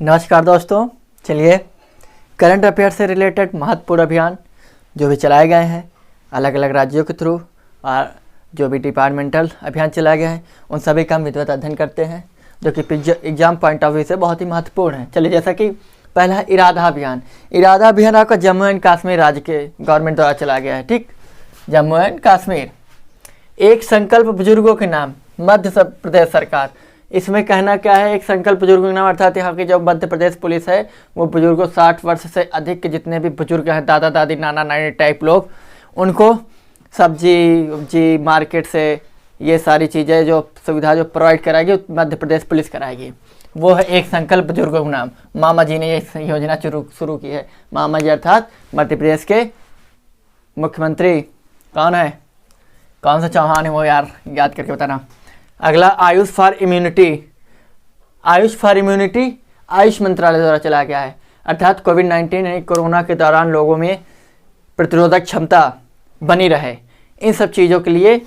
नमस्कार दोस्तों, चलिए करंट अफेयर से रिलेटेड महत्वपूर्ण अभियान जो भी चलाए गए हैं अलग अलग राज्यों के थ्रू और जो भी डिपार्टमेंटल अभियान चलाए गए हैं उन सभी का हम विधिवत अध्ययन करते हैं, जो कि एग्जाम पॉइंट ऑफ व्यू से बहुत ही महत्वपूर्ण है। चलिए, जैसा कि पहला है इरादा अभियान। इरादा अभियान आपका जम्मू एंड कश्मीर राज्य के गवर्नमेंट द्वारा चलाया गया है। ठीक, जम्मू एंड कश्मीर। एक संकल्प बुजुर्गों के नाम, मध्य प्रदेश सरकार। इसमें कहना क्या है, एक संकल्प बुजुर्गों के नाम अर्थात यहाँ की जो मध्य प्रदेश पुलिस है वो बुजुर्गों 60 वर्ष से अधिक के जितने भी बुजुर्ग हैं, दादा दादी नाना नानी टाइप लोग, उनको सब्जी मार्केट से ये सारी चीज़ें जो सुविधा जो प्रोवाइड कराएगी मध्य प्रदेश पुलिस कराएगी। वो है एक संकल्प बुजुर्गों के नाम। मामा जी ने ये योजना शुरू की है। मामा जी अर्थात मध्य प्रदेश के मुख्यमंत्री कौन है, कौन सा चौहान है वो यार याद करके बताना। अगला Ayush for immunity. Ayush for immunity Ayush मंत्रालय द्वारा चलाया गया है, अर्थात कोविड-19 यानी कोरोना के दौरान लोगों में प्रतिरोधक क्षमता बनी रहे, इन सब चीज़ों के लिए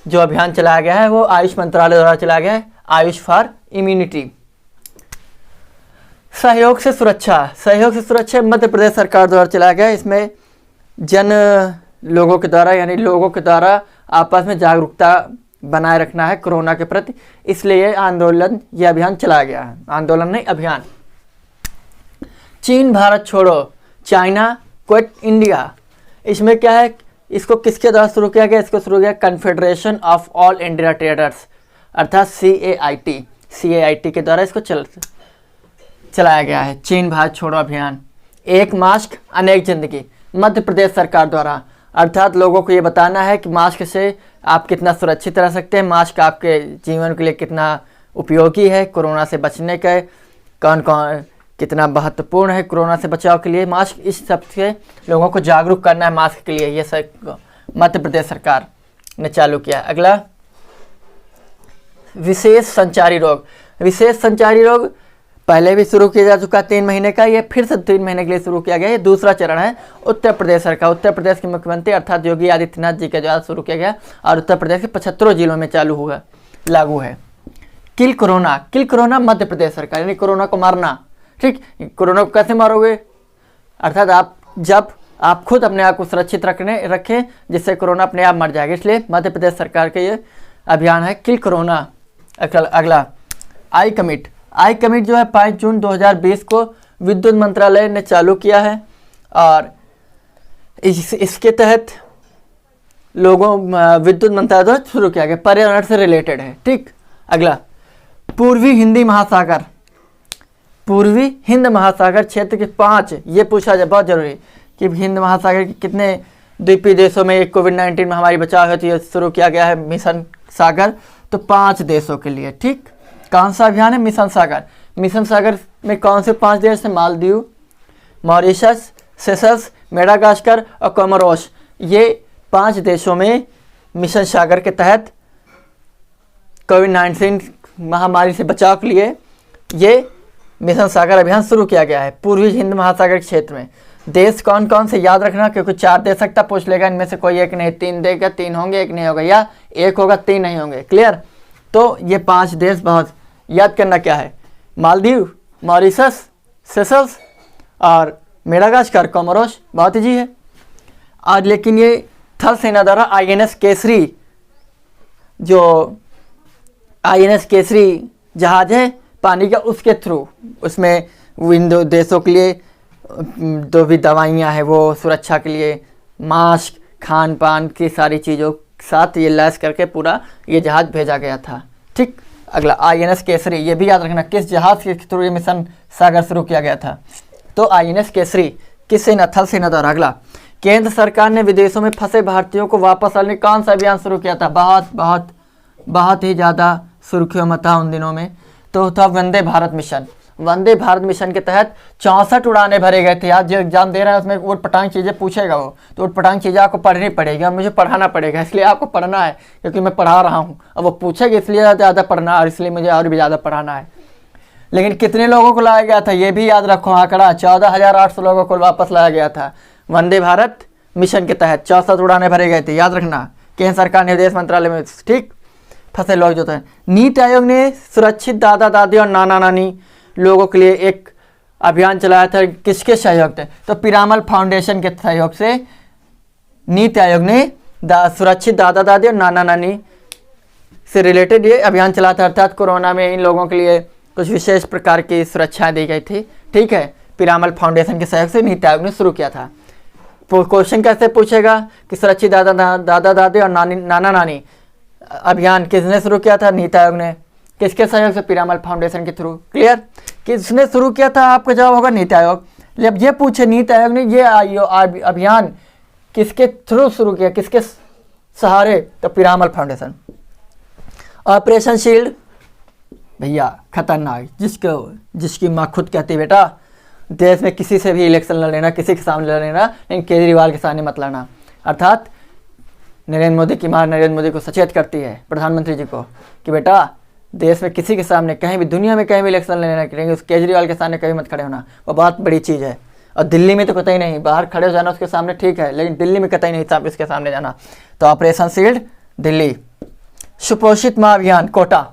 जो अभियान चलाया गया है वो आयुष मंत्रालय द्वारा चलाया गया है, आयुष फॉर इम्यूनिटी। सहयोग से सुरक्षा। सहयोग से सुरक्षा मध्य प्रदेश सरकार द्वारा चलाया गया है। इसमें लोगों के द्वारा यानी लोगों के द्वारा आपस में जागरूकता बनाए रखना है कोरोना के प्रति, इसलिए ये अभियान चलाया गया है। आंदोलन नहीं, अभियान। चीन भारत छोड़ो, चाइना क्विट इंडिया। इसमें क्या है, इसको किसके द्वारा शुरू किया गया? इसको शुरू किया confederation of all India traders अर्थात CAIT के द्वारा इसको चलाया गया है। चीन भारत छोड़ो अभियान। एक मास्क अनेक जिंदगी, मध्य प्रदेश सरकार द्वारा, अर्थात लोगों को ये बताना है कि मास्क से आप कितना सुरक्षित रह सकते हैं, मास्क आपके जीवन के लिए कितना उपयोगी है, कोरोना से बचने का कौन कितना महत्वपूर्ण है कोरोना से बचाव के लिए मास्क, इस सब से लोगों को जागरूक करना है मास्क के लिए। ये सब मध्य प्रदेश सरकार ने चालू किया। अगला विशेष संचारी रोग। विशेष संचारी रोग पहले भी शुरू किया जा चुका 3 महीने का, ये फिर से 3 महीने के लिए शुरू किया गया। ये दूसरा चरण है। उत्तर प्रदेश सरकार, उत्तर प्रदेश के मुख्यमंत्री अर्थात योगी आदित्यनाथ जी के द्वारा शुरू किया गया और उत्तर प्रदेश के 75 जिलों में लागू है। Kill corona. Kill corona Madhya Pradesh सरकार, यानी कोरोना को मारना। ठीक, कोरोना को कैसे मारोगे? अर्थात जब आप खुद अपने आप को सुरक्षित रखें जिससे कोरोना अपने आप मर जाएगा, इसलिए मध्य प्रदेश सरकार का ये अभियान है किल कोरोना। अगला आई कमिट जो है 5 जून 2020 को विद्युत मंत्रालय ने चालू किया है और इसके तहत विद्युत मंत्रालय द्वारा शुरू किया गया, पर्यावरण से रिलेटेड है। ठीक, अगला पूर्वी हिंद महासागर क्षेत्र के 5, ये पूछा जाए बहुत जरूरी कि हिंद महासागर के कितने द्वीपीय देशों में कोविड-19 महामारी बचाव हेतु ये शुरू किया गया है मिशन सागर, तो 5 देशों के लिए। ठीक, कौन सा अभियान है? मिशन सागर। मिशन सागर में कौन से 5 देश हैं? मालदीव, मॉरिशस, सेशल्स, मेडागास्कर और कोमोरोस। ये 5 देशों में मिशन सागर के तहत कोविड-19 महामारी से बचाव के लिए ये मिशन सागर अभियान शुरू किया गया है पूर्वी हिंद महासागर क्षेत्र में। देश कौन कौन से याद रखना, क्योंकि 4 दे सकता पूछ लेगा, इनमें से कोई एक नहीं, 3 देगा, 3 होंगे, एक नहीं होगा, या एक होगा 3 नहीं होंगे। क्लियर? तो ये 5 देश बहुत याद करना क्या है, मालदीव, मॉरिशस, सेशल्स और मेडागास्कर, कोमोरोस, बहुत ईजी है। और लेकिन ये थल सेना द्वारा INS केसरी, जो INS केसरी जहाज है पानी का, उसके थ्रू उसमें इन 2 देशों के लिए जो भी दवाइयाँ हैं वो सुरक्षा के लिए मास्क, खान पान की सारी चीज़ों के साथ ये लैस करके पूरा ये जहाज़ भेजा गया था। ठीक, अगला INS केसरी, ये भी याद रखना किस जहाज़ के थ्रू ये मिशन सागर शुरू किया गया था, तो INS केसरी किस सेना? थल सेना द्वारा। अगला केंद्र सरकार ने विदेशों में फंसे भारतीयों को वापस लाने कौन सा अभियान शुरू किया था? बहुत ही ज़्यादा सुर्खियों में था उन दिनों में, तो था वंदे भारत मिशन। वंदे भारत मिशन के तहत 64 उड़ानें भरे गए थे। आज जो एग्जाम दे रहा है उसमें उठ पटांग चीज़ें पूछेगा वो, तो उठ पटांग चीज़ें आपको पढ़नी पड़ेगी और मुझे पढ़ाना पड़ेगा, इसलिए आपको पढ़ना है क्योंकि मैं पढ़ा रहा हूँ। अब वो पूछेगा इसलिए ज़्यादा पढ़ना और इसलिए मुझे और भी ज़्यादा पढ़ाना है। लेकिन कितने लोगों को लाया गया था ये भी याद रखो, आंकड़ा 14,800 लोगों को वापस लाया गया था वंदे भारत मिशन के तहत। 64 उड़ानें भरे गए थे, याद रखना, केंद्र सरकार ने विदेश मंत्रालय में। ठीक, फंसे लोग जो थे। नीति आयोग ने सुरक्षित दादा दादी और नाना नानी लोगों के लिए एक अभियान चलाया था किसके सहयोग से? तो पीरामल फाउंडेशन के सहयोग से नीति आयोग ने सुरक्षित दादा दादी और नाना नानी से रिलेटेड ये अभियान चलाया था। अर्थात कोरोना में इन लोगों के लिए कुछ विशेष प्रकार की सुरक्षाएं दी गई थी। ठीक है, पीरामल फाउंडेशन के सहयोग से नीति आयोग ने शुरू किया था। क्वेश्चन कैसे पूछेगा कि सुरक्षित दादा दादी और नाना नानी अभियान किसने शुरू किया था? नीति आयोग ने। किसके सहयोग से? पीरामल फाउंडेशन के थ्रू। क्लियर? किसने शुरू किया था? आपका जवाब होगा नीति आयोग। जब ये पूछे नीति आयोग ने ये अभियान किसके थ्रू शुरू किया, किसके सहारे? तो पीरामल फाउंडेशन। ऑपरेशन शील्ड भैया खतरनाक, जिसकी माँ खुद कहती बेटा देश में किसी से भी इलेक्शन लड़ लेना, किसी के सामने लड़ लेना, लेकिन केजरीवाल के सामने मत लड़ना। अर्थात नरेंद्र मोदी की माँ नरेंद्र मोदी को सचेत करती है, प्रधानमंत्री जी को, कि बेटा देश में किसी के सामने कहीं भी, दुनिया में कहीं भी इलेक्शन लेना, लेकिन उस केजरीवाल के सामने कभी मत खड़े होना। वो बहुत बड़ी चीज़ है। और दिल्ली में तो कतई नहीं, बाहर खड़े हो जाना उसके सामने ठीक है, लेकिन दिल्ली में कतई नहीं साहब इसके सामने जाना। तो ऑपरेशन शील्ड दिल्ली। सुपोषित माँ अभियान कोटा।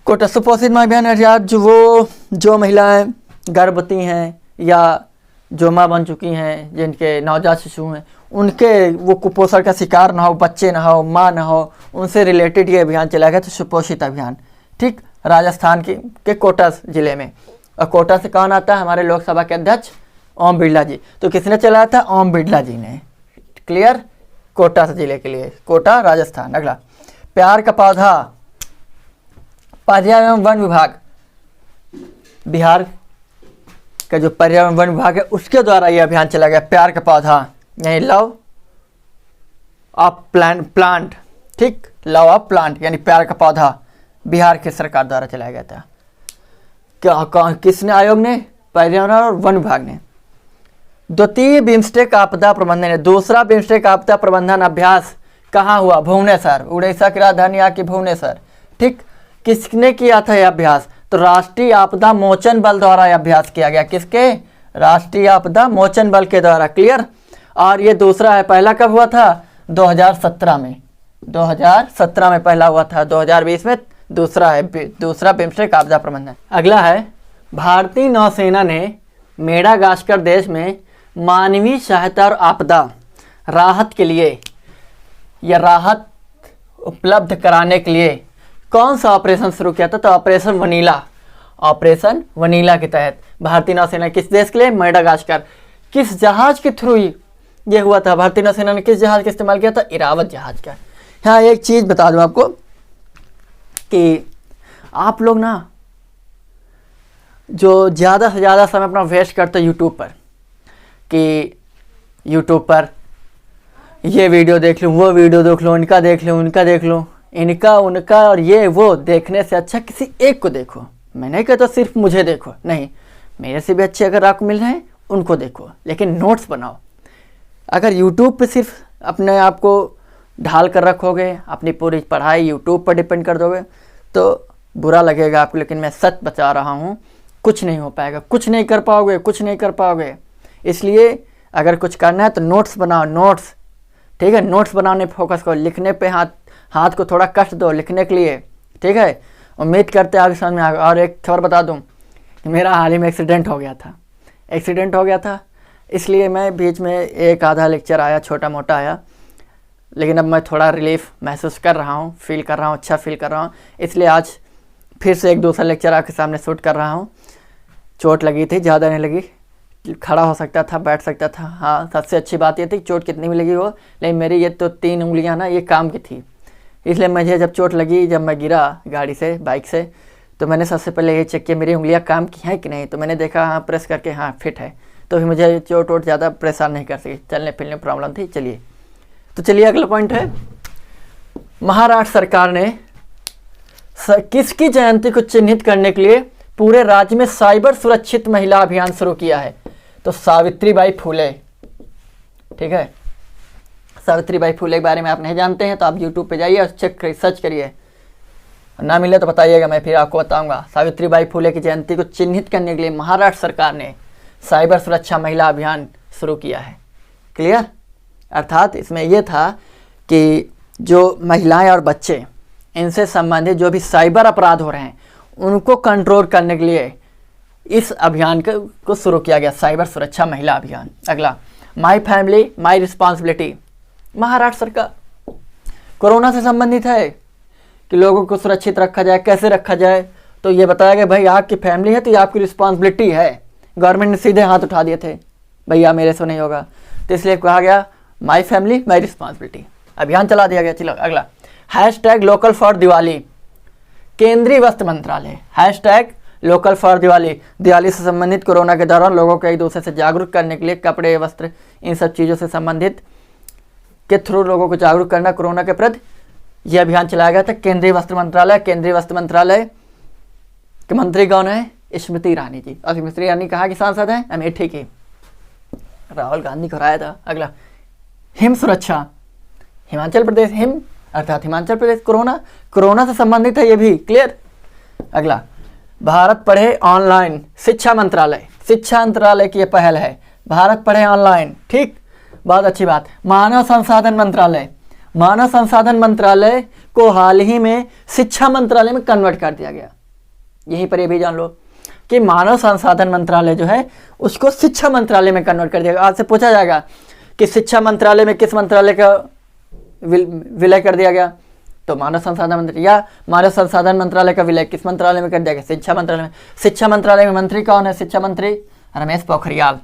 सुपोषित माँ अभियान अर्थात जो महिलाएं गर्भवती हैं या जो माँ बन चुकी हैं, जिनके नवजात शिशु हैं, उनके वो कुपोषण का शिकार ना हो, बच्चे ना हो, माँ ना हो, उनसे रिलेटेड ये अभियान चलाया गया। तो सुपोषित अभियान। ठीक, राजस्थान के कोटा जिले में। और कोटा से कौन आता है? हमारे लोकसभा के अध्यक्ष ओम बिरला जी। तो किसने चलाया था? ओम बिरला जी ने। क्लियर? कोटा जिले के लिए, कोटा राजस्थान। अगला, प्यार का पौधा। पर्यावरण एवं वन विभाग, बिहार का जो पर्यावरण वन विभाग है उसके द्वारा यह अभियान चला गया। प्यार का पौधा यानी लव ऑफ प्लांट। ठीक, लव ऑफ प्लांट यानी प्यार का पौधा बिहार की सरकार द्वारा चलाया गया था। किसने? आयोग ने, पर्यावरण और वन विभाग ने। द्वितीय बिम्स्टेक आपदा प्रबंधन है। दूसरा बिम्स्टेक आपदा प्रबंधन अभ्यास कहाँ हुआ? भुवनेश्वर, उड़ीसा की राजधानी आके भुवनेश्वर। ठीक, किसने किया था यह अभ्यास? तो राष्ट्रीय आपदा मोचन बल द्वारा यह अभ्यास किया गया। किसके? राष्ट्रीय आपदा मोचन बल के द्वारा। क्लियर? और ये दूसरा है। पहला कब हुआ था? 2017 में। 2017 में पहला हुआ था, 2020 में दूसरा है, दूसरा बिम्स्टेक आपदा प्रबंधन। अगला है, भारतीय नौसेना ने मेडागास्कर देश में मानवीय सहायता और आपदा राहत के लिए या राहत उपलब्ध कराने के लिए कौन सा ऑपरेशन शुरू किया था? तो ऑपरेशन वनीला। ऑपरेशन वनीला के तहत भारतीय नौसेना किस देश के लिए? मेडागास्कर। किस जहाज के थ्रू ये हुआ था? भारतीय नौसेना ने किस जहाज का इस्तेमाल किया था? इरावत जहाज का। हाँ, एक चीज़ बता दूं आपको कि आप लोग ना जो ज़्यादा से ज़्यादा समय अपना वेस्ट करते यूट्यूब पर, कि यूट्यूब पर ये वीडियो देख लूँ, वो वीडियो देख लूँ, इनका देख लूँ, उनका देख लूँ, इनका उनका और ये वो देखने से अच्छा किसी एक को देखो। मैं नहीं कहता सिर्फ मुझे देखो, नहीं, मेरे से भी अच्छे अगर आपको मिल रहे हैं उनको देखो, लेकिन नोट्स बनाओ। अगर यूट्यूब पे सिर्फ अपने आप को ढाल कर रखोगे, अपनी पूरी पढ़ाई यूट्यूब पर डिपेंड कर दोगे तो बुरा लगेगा आपको, लेकिन मैं सच बता रहा हूँ, कुछ नहीं हो पाएगा, कुछ नहीं कर पाओगे, कुछ नहीं कर पाओगे। इसलिए अगर कुछ करना है तो नोट्स बनाओ, नोट्स। ठीक है, नोट्स बनाने फोकस करो, लिखने पे हाथ को थोड़ा कष्ट दो लिखने के लिए। ठीक है, उम्मीद करते हैं आपके सामने आ। और एक खबर बता दूं कि मेरा हाल ही में एक्सीडेंट हो गया था, इसलिए मैं बीच में एक आधा लेक्चर आया, छोटा मोटा आया, लेकिन अब मैं थोड़ा रिलीफ महसूस कर रहा हूँ, फील कर रहा हूँ, अच्छा फील कर रहा हूँ, इसलिए आज फिर से एक दूसरा लेक्चर आपके सामने शूट कर रहा हूँ। चोट लगी थी, ज़्यादा नहीं लगी, खड़ा हो सकता था, बैठ सकता था। हाँ, सबसे अच्छी बात ये थी चोट कितनी भी लगी हो, लेकिन मेरी ये तो 3 उंगलियाँ ना ये काम की थी। इसलिए मुझे जब चोट लगी, जब मैं गिरा गाड़ी से, बाइक से, तो मैंने सबसे पहले ये चेक किया मेरी उंगलियाँ काम की हैं कि नहीं। तो मैंने देखा हाँ, प्रेस करके हाँ फिट है, तो भी मुझे चोट वोट ज़्यादा परेशान नहीं कर सकी, चलने फिरने में प्रॉब्लम थी। चलिए अगला पॉइंट है, महाराष्ट्र सरकार ने किसकी जयंती को चिन्हित करने के लिए पूरे राज्य में साइबर सुरक्षित महिला अभियान शुरू किया है? तो सावित्रीबाई फुले। ठीक है, सावित्रीबाई फुले के बारे में आप नहीं जानते हैं तो आप यूट्यूब पे जाइए और चेक करिए, सर्च करिए, ना मिले तो बताइएगा, मैं फिर आपको बताऊंगा। सावित्रीबाई फुले की जयंती को चिन्हित करने के लिए महाराष्ट्र सरकार ने साइबर सुरक्षा महिला अभियान शुरू किया है। क्लियर? अर्थात इसमें यह था कि जो महिलाएं और बच्चे, इनसे संबंधित जो भी साइबर अपराध हो रहे हैं उनको कंट्रोल करने के लिए इस अभियान को शुरू किया गया, साइबर सुरक्षा महिला अभियान। अगला, my family my responsibility, Maharashtra सरकार कोरोना से संबंधित है कि लोगों को सुरक्षित रखा जाए, कैसे रखा जाए। तो ये बताया गया भाई आपकी फैमिली है तो ये आपकी रिस्पॉन्सिबिलिटी है। गवर्नमेंट ने सीधे हाथ उठा दिए थे, भैया मेरे से नहीं होगा, तो इसलिए कहा गया माई फैमिली माई रिस्पॉन्सिबिलिटी, अभियान चला दिया गया। चलो अगला, हैशटैग लोकल फॉर दिवाली, केंद्रीय वस्त्र मंत्रालय, hashtag local for Diwali, Diwali से संबंधित कोरोना के दौरान लोगों को एक दूसरे से जागरूक करने के लिए कपड़े, वस्त्र, इन सब चीज़ों से संबंधित के थ्रू लोगों को जागरूक करना कोरोना के प्रति, यह अभियान चलाया गया था। केंद्रीय वस्त्र मंत्रालय, केंद्रीय वस्त्र मंत्रालय के मंत्री कौन है? स्मृति ईरानी जी। और स्मृति ईरानी कहाँ की सांसद है? अमेठी की, राहुल गांधी को हराया था। अगला, हिम सुरक्षा, हिमाचल प्रदेश, हिम अर्थात हिमाचल प्रदेश कोरोना से संबंधित है, ये भी क्लियर। अगला, भारत पढ़े ऑनलाइन, शिक्षा मंत्रालय की ये पहल है, भारत पढ़े ऑनलाइन, ठीक, बहुत अच्छी बात। मानव संसाधन मंत्रालय को हाल ही में शिक्षा मंत्रालय में कन्वर्ट कर दिया गया। यहीं पर ये भी जान लो कि मानव संसाधन मंत्रालय जो है उसको शिक्षा मंत्रालय में कन्वर्ट कर दिया गया। आज से पूछा जाएगा कि शिक्षा मंत्रालय में किस मंत्रालय का विलय कर दिया गया, तो मानव संसाधन मंत्री, या मानव संसाधन मंत्रालय का विलय किस मंत्रालय में कर दिया गया? शिक्षा मंत्रालय में। शिक्षा मंत्रालय में मंत्री कौन है? शिक्षा मंत्री रमेश पोखरियाल।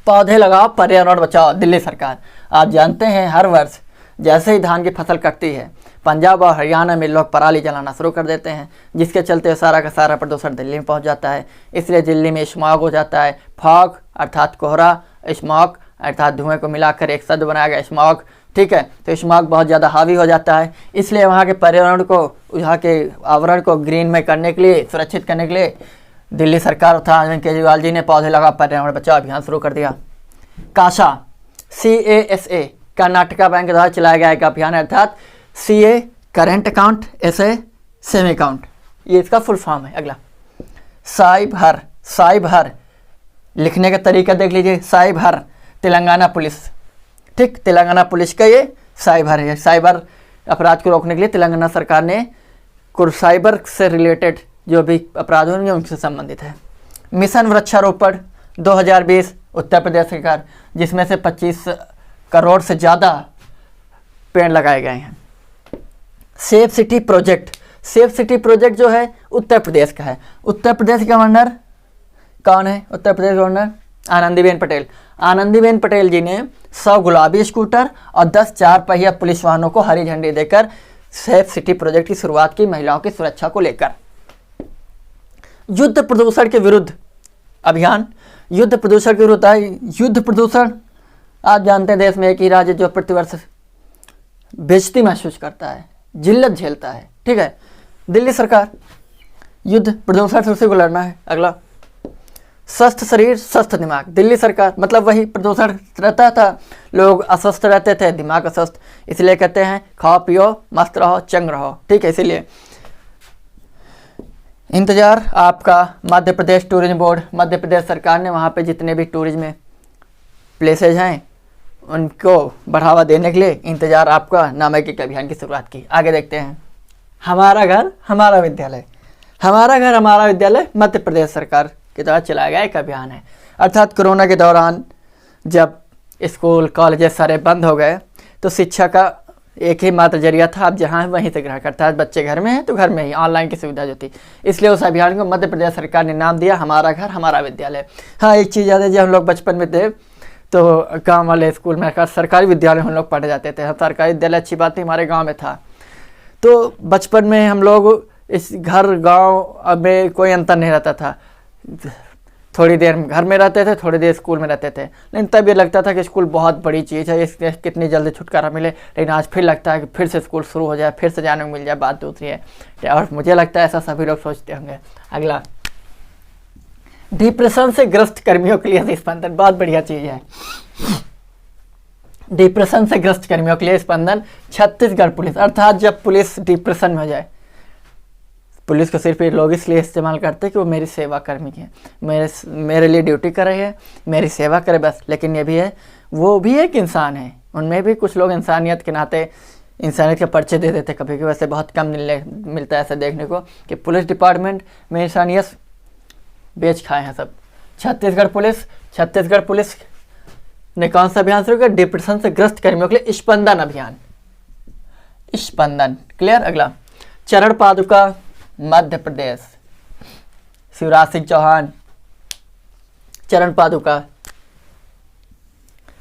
पौधे लगाओ पर्यावरण बचाओ, दिल्ली सरकार। आप जानते हैं हर वर्ष जैसे ही धान की फसल कटती है पंजाब और हरियाणा में लोग पराली जलाना शुरू कर देते हैं, जिसके चलते सारा का सारा प्रदूषण दिल्ली में पहुंच जाता है। इसलिए दिल्ली में स्मॉग हो जाता है। फॉग अर्थात कोहरा, स्मॉग अर्थात धुएं को मिलाकर एक शब्द बनाया गया स्मॉग, ठीक है। तो स्मॉग बहुत ज़्यादा हावी हो जाता है, इसलिए वहाँ के पर्यावरण को, वहाँ के आवरण को ग्रीन में करने के लिए, सुरक्षित करने के लिए दिल्ली सरकार तथा अरविंद केजरीवाल जी ने पौधे लगा पर्यावरण बचाओ अभियान शुरू कर दिया। कासा, CASA, कर्नाटका बैंक के द्वारा चलाया गया एक अभियान, अर्थात CA current account, SA same account, ये इसका फुल फॉर्म है। अगला, साइबर लिखने का तरीका देख लीजिए, साइबर तेलंगाना पुलिस, ठीक, तेलंगाना पुलिस का ये साइबर है। साइबर अपराध को रोकने के लिए तेलंगाना सरकार ने साइबर से रिलेटेड जो भी अपराध होंगे उनसे संबंधित है। मिशन वृक्षारोपण 2020 उत्तर प्रदेश सरकार, जिसमें से 25 करोड़ से ज़्यादा पेड़ लगाए गए हैं। सेफ सिटी प्रोजेक्ट जो है उत्तर प्रदेश का है। उत्तर प्रदेश गवर्नर कौन है? उत्तर प्रदेश गवर्नर आनंदीबेन पटेल जी ने 100 गुलाबी स्कूटर और 10 4 पहिया पुलिस वाहनों को हरी झंडी देकर सेफ सिटी प्रोजेक्ट की शुरुआत की, महिलाओं की सुरक्षा को लेकर। युद्ध प्रदूषण के विरुद्ध अभियान, युद्ध प्रदूषण आप जानते हैं देश में एक ही राज्य जो प्रतिवर्ष बेइज्जती महसूस करता है, जिल्लत झेलता है, ठीक है, दिल्ली सरकार। युद्ध प्रदूषण से उसी को लड़ना है। अगला, स्वस्थ शरीर स्वस्थ दिमाग, दिल्ली सरकार, मतलब वही प्रदूषण रहता था, लोग अस्वस्थ रहते थे, दिमाग अस्वस्थ, इसलिए कहते हैं खाओ पियो मस्त रहो चंग रहो, ठीक है। इसीलिए इंतजार आपका मध्य प्रदेश टूरिज्म बोर्ड, मध्य प्रदेश सरकार ने वहाँ पे जितने भी टूरिज्म प्लेसेज हैं उनको बढ़ावा देने के लिए इंतजार आपका नामक एक अभियान की शुरुआत की। आगे देखते हैं, हमारा घर हमारा विद्यालय मध्य प्रदेश सरकार के द्वारा चलाया गया एक अभियान है। अर्थात कोरोना के दौरान जब स्कूल कॉलेजेस सारे बंद हो गए तो शिक्षा का एक ही मात्र जरिया था, आप जहाँ वहीं से ग्रहण करता है। बच्चे घर में हैं तो घर में ही ऑनलाइन की सुविधा जो थी, इसलिए उस अभियान को मध्य प्रदेश सरकार ने नाम दिया हमारा घर हमारा विद्यालय। हाँ, एक चीज़ याद है, जब हम लोग बचपन में थे तो गांव वाले स्कूल में सरकारी विद्यालय हम लोग पढ़े जाते थे। सरकारी विद्यालय अच्छी बात थी, हमारे गांव में था, तो बचपन में हम लोग इस घर गांव में कोई अंतर नहीं रहता था, थोड़ी देर घर में रहते थे, थोड़ी देर स्कूल में रहते थे। लेकिन तब ये लगता था कि स्कूल बहुत बड़ी चीज़ है, इससे कितनी जल्दी छुटकारा मिले। लेकिन आज फिर लगता है कि फिर से स्कूल शुरू हो जाए, फिर से जाने को मिल जाए, बात दूसरी है। और मुझे लगता है ऐसा सभी लोग सोचते होंगे। अगला, डिप्रेशन से ग्रस्त कर्मियों के लिए स्पंदन, बहुत बढ़िया चीज़ है। डिप्रेशन से ग्रस्त कर्मियों के लिए स्पंदन, छत्तीसगढ़ पुलिस, अर्थात जब पुलिस डिप्रेशन में हो जाए, पुलिस को सिर्फ ये लोग इसलिए इस्तेमाल करते हैं कि वो मेरी सेवा कर्मी है, मेरे लिए ड्यूटी कर रही है, मेरी सेवा करे बस। लेकिन ये भी है, वो भी एक इंसान है, उनमें भी कुछ लोग इंसानियत के नाते इंसानियत के पर्चे दे देते कभी कभी। वैसे बहुत कम मिलता है ऐसा देखने को कि पुलिस डिपार्टमेंट में इंसानियत बेच खाए हैं सब। छत्तीसगढ़ पुलिस ने कौन सा अभियान शुरू किया? डिप्रेशन से ग्रस्त कर्मियों के लिए स्पंदन अभियान। स्पंदन क्लियर। अगला चरण पादुका मध्य प्रदेश, शिवराज सिंह चौहान। चरण पादुका।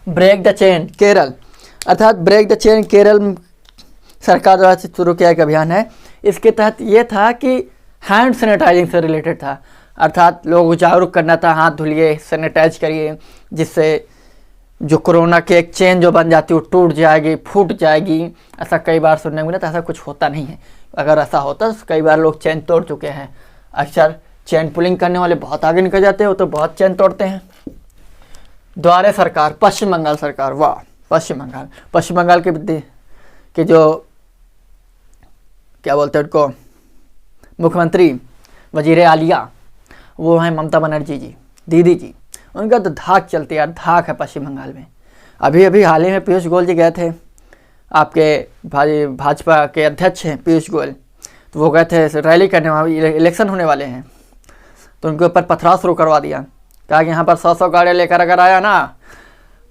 ब्रेक द चेन केरल, अर्थात ब्रेक द चेन केरल सरकार द्वारा शुरू किया एक अभियान है। इसके तहत ये था कि हैंड सैनिटाइजिंग से रिलेटेड था, अर्थात लोगों को जागरूक करना था, हाथ धुलिए, सैनिटाइज करिए, जिससे जो कोरोना की एक चेन जो बन जाती है वो टूट जाएगी, फूट जाएगी। ऐसा कई बार सुनने को मिला, तो ऐसा कुछ होता नहीं है। अगर ऐसा होता तो कई बार लोग चेन तोड़ चुके हैं। अक्सर चेन पुलिंग करने वाले बहुत आगे निकल जाते हैं, वो तो बहुत चेन तोड़ते हैं। द्वारे सरकार, पश्चिम बंगाल सरकार, वाह, पश्चिम बंगाल के जो क्या बोलते हैं उनको, मुख्यमंत्री वजीर आलिया, वो हैं ममता बनर्जी जी, दीदी जी। उनका तो धाक चलती है यार, धाक है पश्चिम बंगाल में। अभी हाल ही में पीयूष गोयल जी गए थे, आपके भाजपा के अध्यक्ष हैं पीयूष गोयल, तो वो गए थे रैली करने, वहाँ इलेक्शन होने वाले हैं, तो उनके ऊपर पथराव शुरू करवा दिया। कहा कि यहाँ पर 100 गाड़ियाँ लेकर अगर आया ना,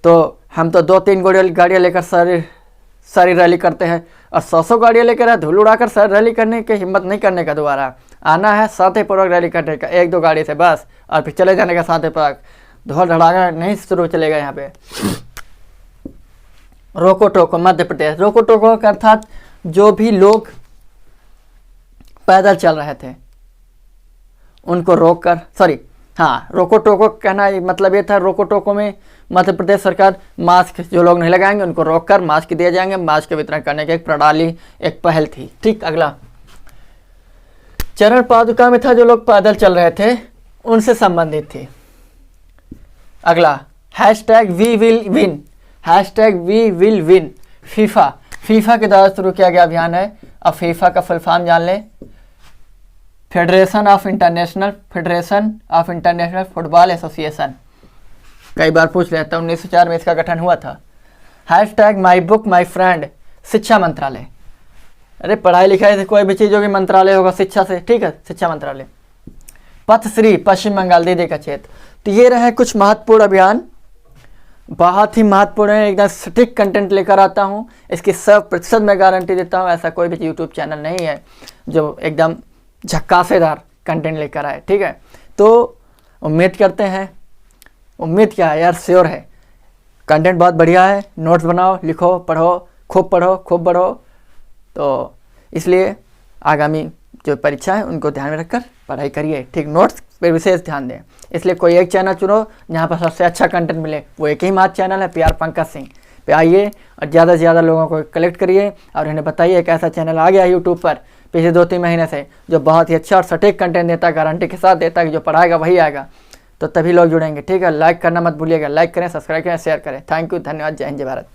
तो हम तो 2-3 गाड़ियाँ लेकर सारी रैली करते हैं, और 100 गाड़ियाँ लेकर धूल उड़ाकर सारी रैली करने की हिम्मत नहीं करने का। दोबारा आना है शांतिपूर्वक रैली करने का, 1-2 गाड़ी से बस, और फिर चले जाने का शांतिपूर्वक। धोल धड़ाका नहीं शुरू चलेगा यहाँ पे। रोको टोको मध्य प्रदेश। रोको टोको का अर्थात जो भी लोग पैदल चल रहे थे उनको रोक कर, रोको टोको कहना मतलब ये था, रोको टोको में मध्य प्रदेश सरकार मास्क जो लोग नहीं लगाएंगे उनको रोककर मास्क दिए जाएंगे, मास्क के वितरण करने की एक प्रणाली, एक पहल थी। ठीक। अगला चरण पादुका में था जो लोग पैदल चल रहे थे उनसे संबंधित थी। अगला #वी विल विन फीफा के द्वारा शुरू किया गया अभियान है। अब फीफा का फुल फॉर्म जान लें, federation of international football association. कई बार पूछ लेता हूँ, 1904 में इसका गठन हुआ था। #माई बुक माई फ्रेंड शिक्षा मंत्रालय। अरे पढ़ाई लिखाई से कोई भी चीज़ होगी, मंत्रालय होगा शिक्षा से, ठीक है, शिक्षा मंत्रालय। पथश्री पश्चिम बंगाल दीदी का क्षेत्र। तो ये रहे कुछ महत्वपूर्ण अभियान, बहुत ही महत्वपूर्ण है, एकदम सटीक कंटेंट लेकर आता हूँ, इसकी 100% मैं गारंटी देता हूँ। ऐसा कोई भी यूट्यूब चैनल नहीं है जो एकदम झक्कासेदार कंटेंट लेकर आए, ठीक है। तो उम्मीद करते हैं, उम्मीद क्या है यार, श्योर है कंटेंट बहुत बढ़िया है। नोट्स बनाओ, लिखो, पढ़ो, खूब बढ़ो। तो इसलिए आगामी जो परीक्षा है उनको ध्यान में रखकर पढ़ाई करिए, ठीक। नोट्स पर विशेष ध्यान दें। इसलिए कोई एक चैनल चुनो जहाँ पर सबसे अच्छा कंटेंट मिले, वो एक ही मात्र चैनल है, PR पंकज सिंह पे आइए और ज़्यादा से ज़्यादा लोगों को कलेक्ट करिए और इन्हें बताइए एक ऐसा चैनल आ गया यूट्यूब पर पिछले 2-3 महीने से जो बहुत ही अच्छा और सटीक कंटेंट देता है, गारंटी के साथ देता है कि जो पढ़ाएगा वही आएगा। तो तभी लोग जुड़ेंगे, ठीक है। लाइक करना मत भूलिएगा, लाइक करें, सब्सक्राइब करें, शेयर करें। थैंक यू, धन्यवाद, जय हिंद, जय भारत।